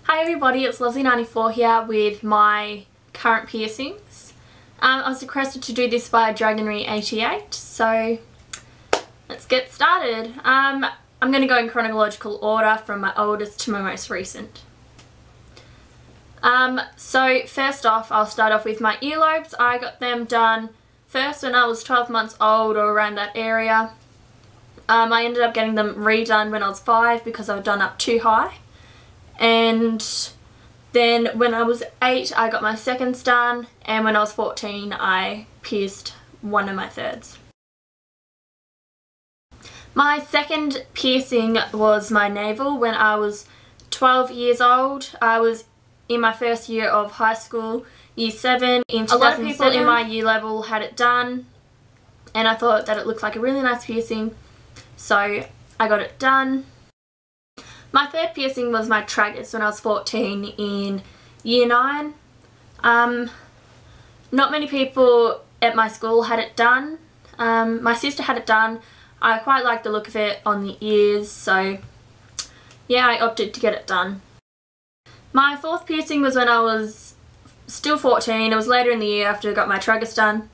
Hi everybody, it's Lovely94 here with my current piercings. I was requested to do this by Dragonry88, so let's get started. I'm going to go in chronological order from my oldest to my most recent. So first off, I'll start off with my earlobes. I got them done first when I was 12 months old or around that area. I ended up getting them redone when I was 5 because I was done up too high. And then when I was 8 I got my seconds done, and when I was 14 I pierced one of my thirds. My second piercing was my navel when I was 12 years old. I was in my first year of high school, year 7. A lot of people in my year level had it done, and I thought that it looked like a really nice piercing, so I got it done. My third piercing was my tragus when I was 14 in year 9. Not many people at my school had it done. My sister had it done. I quite liked the look of it on the ears, so yeah, I opted to get it done. My fourth piercing was when I was still 14. It was later in the year after I got my tragus done.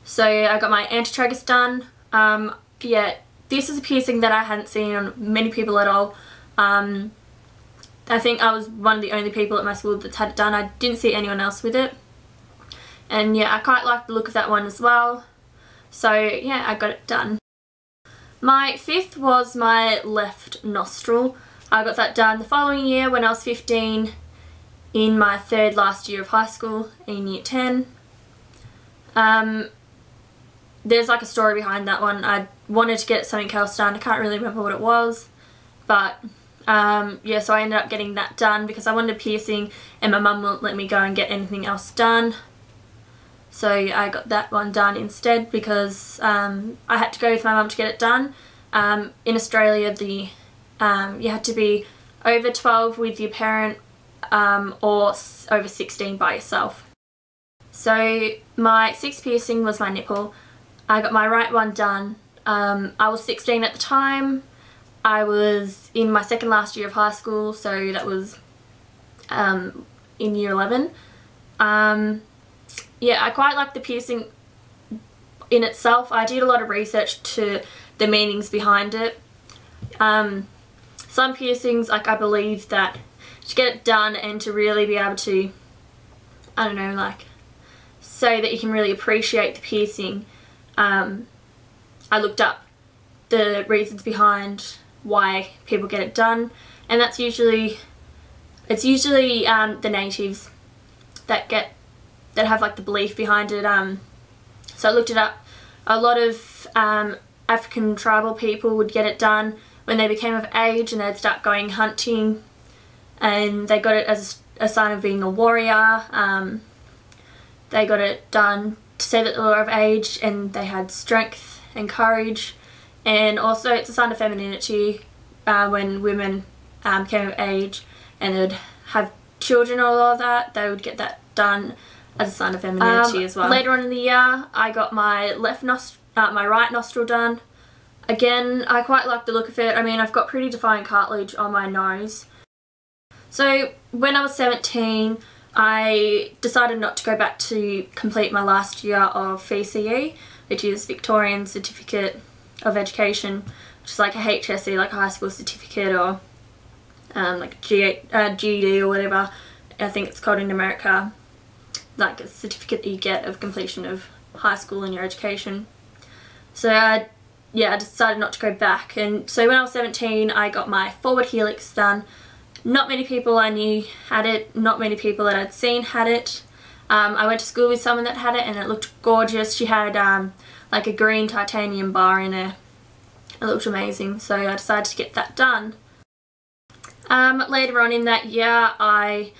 So I got my anti-tragus done. Yeah, this is a piercing that I hadn't seen on many people at all. I think I was one of the only people at my school that's had it done. I didn't see anyone else with it. And yeah, I quite liked the look of that one as well. So yeah, I got it done. My fifth was my left nostril. I got that done the following year when I was 15 in my third last year of high school in year 10. There's like a story behind that one. I wanted to get something else done. I can't really remember what it was. But yeah, so I ended up getting that done because I wanted a piercing and my mum wouldn't let me go and get anything else done. So I got that one done instead because I had to go with my mum to get it done. In Australia, you had to be over 12 with your parent or over 16 by yourself. So my sixth piercing was my nipple. I got my right one done. I was 16 at the time. I was in my second last year of high school, so that was in year 11. Yeah, I quite like the piercing in itself. I did a lot of research to the meanings behind it. Some piercings, like I believe that to get it done and to really be able to, I don't know, like so that you can really appreciate the piercing, I looked up the reasons behind why people get it done, and it's usually the natives that have like the belief behind it. So I looked it up. A lot of African tribal people would get it done when they became of age, and they'd start going hunting, and they got it as a sign of being a warrior. They got it done to say that they were of age and they had strength and courage. And also it's a sign of femininity when women came of age and they would have children or all of that. They would get that done as a sign of femininity as well. Later on in the year I got my my right nostril done. Again, I quite like the look of it. I mean, I've got pretty defined cartilage on my nose. So when I was 17 I decided not to go back to complete my last year of VCE, which is Victorian Certificate of Education, which is like a HSC, like a high school certificate, or like a GED or whatever I think it's called in America, like a certificate that you get of completion of high school in your education. So yeah, I decided not to go back, and so when I was 17 I got my forward helix done. Not many people I knew had it, not many people that I'd seen had it. I went to school with someone that had it and it looked gorgeous. She had like a green titanium bar in her. It looked amazing, so I decided to get that done. Later on in that year I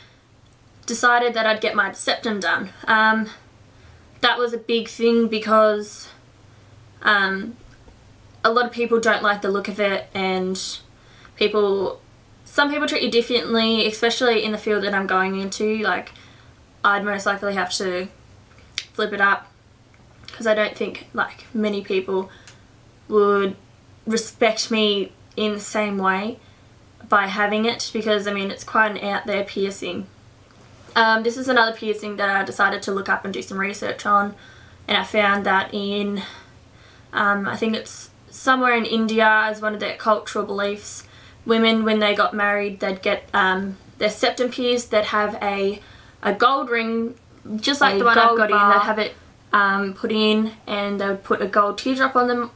decided that I'd get my septum done. That was a big thing because a lot of people don't like the look of it, and some people treat you differently, especially in the field that I'm going into. Like, I'd most likely have to flip it up because I don't think like many people would respect me in the same way by having it, because I mean it's quite an out there piercing. This is another piercing that I decided to look up and do some research on, and I found that in I think it's somewhere in India, as one of their cultural beliefs, women when they got married they'd get their septum pierced, they'd have a gold ring just like the one I've got in, they'd have it put in, and they would put a gold teardrop on them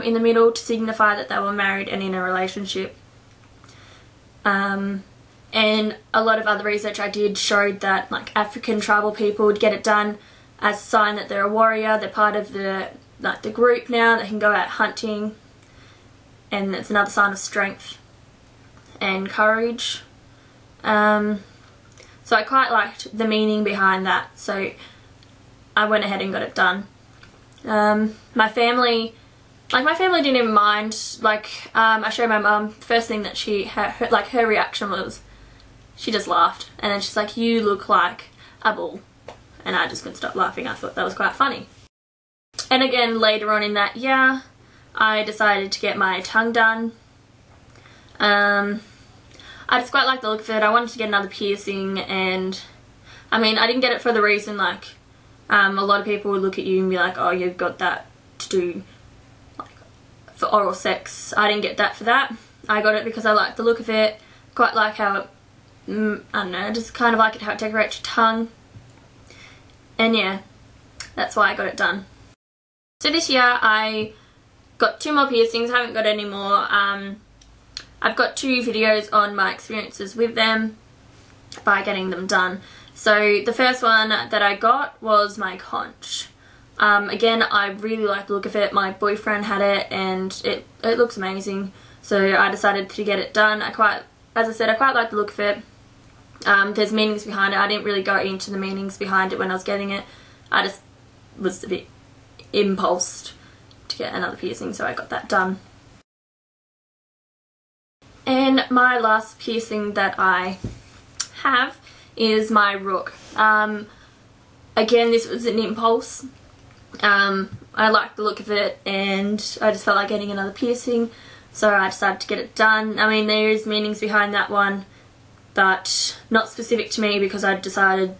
in the middle to signify that they were married and in a relationship. And a lot of other research I did showed that like African tribal people would get it done as a sign that they're a warrior, they're part of the group now, they can go out hunting, and it's another sign of strength and courage. So I quite liked the meaning behind that, so I went ahead and got it done. My family didn't even mind. I showed my mum, first thing that her reaction was, she just laughed, and then she's like, "You look like a bull," and I just couldn't stop laughing. I thought that was quite funny. And again, later on in that year, I decided to get my tongue done. I just quite like the look of it. I wanted to get another piercing, and I mean, I didn't get it for the reason like a lot of people would look at you and be like, "Oh, you've got that to do for oral sex." I didn't get that for that. I got it because I like the look of it. Quite like how it, I don't know, I just kind of like it how it decorates your tongue. And yeah, that's why I got it done. So this year I got 2 more piercings. I haven't got any more. I've got 2 videos on my experiences with them by getting them done. So the first one that I got was my conch. Again, I really like the look of it. My boyfriend had it and it looks amazing. So I decided to get it done. As I said, I quite like the look of it. There's meanings behind it. I didn't really go into the meanings behind it when I was getting it. I just was a bit impulsed to get another piercing, so I got that done. And my last piercing that I have is my Rook. Again, this was an impulse. I liked the look of it and I just felt like getting another piercing, so I decided to get it done. I mean, there is meanings behind that one, but not specific to me, because I decided,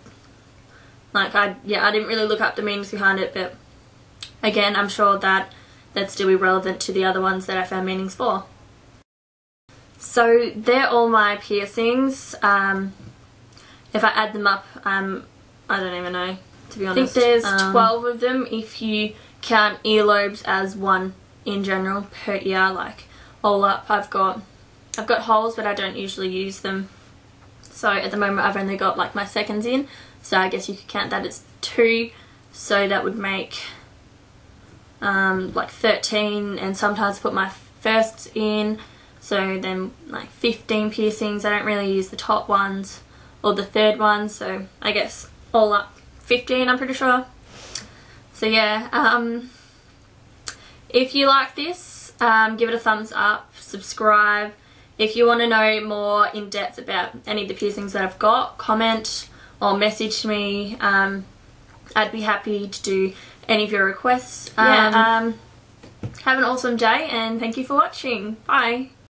I didn't really look up the meanings behind it, but again, I'm sure that that'd still be relevant to the other ones that I found meanings for. So they're all my piercings. If I add them up, I don't even know, to be honest. I think there's 12 of them if you count earlobes as one in general per ear. Like all up, I've got holes, but I don't usually use them. So at the moment I've only got like my seconds in, so I guess you could count that as 2. So that would make like 13, and sometimes put my firsts in. So then like 15 piercings. I don't really use the top ones or the third one, so I guess all up 15, I'm pretty sure. So yeah, if you like this, give it a thumbs up, subscribe. If you want to know more in depth about any of the piercings that I've got, comment or message me. I'd be happy to do any of your requests. Have an awesome day, and thank you for watching. Bye.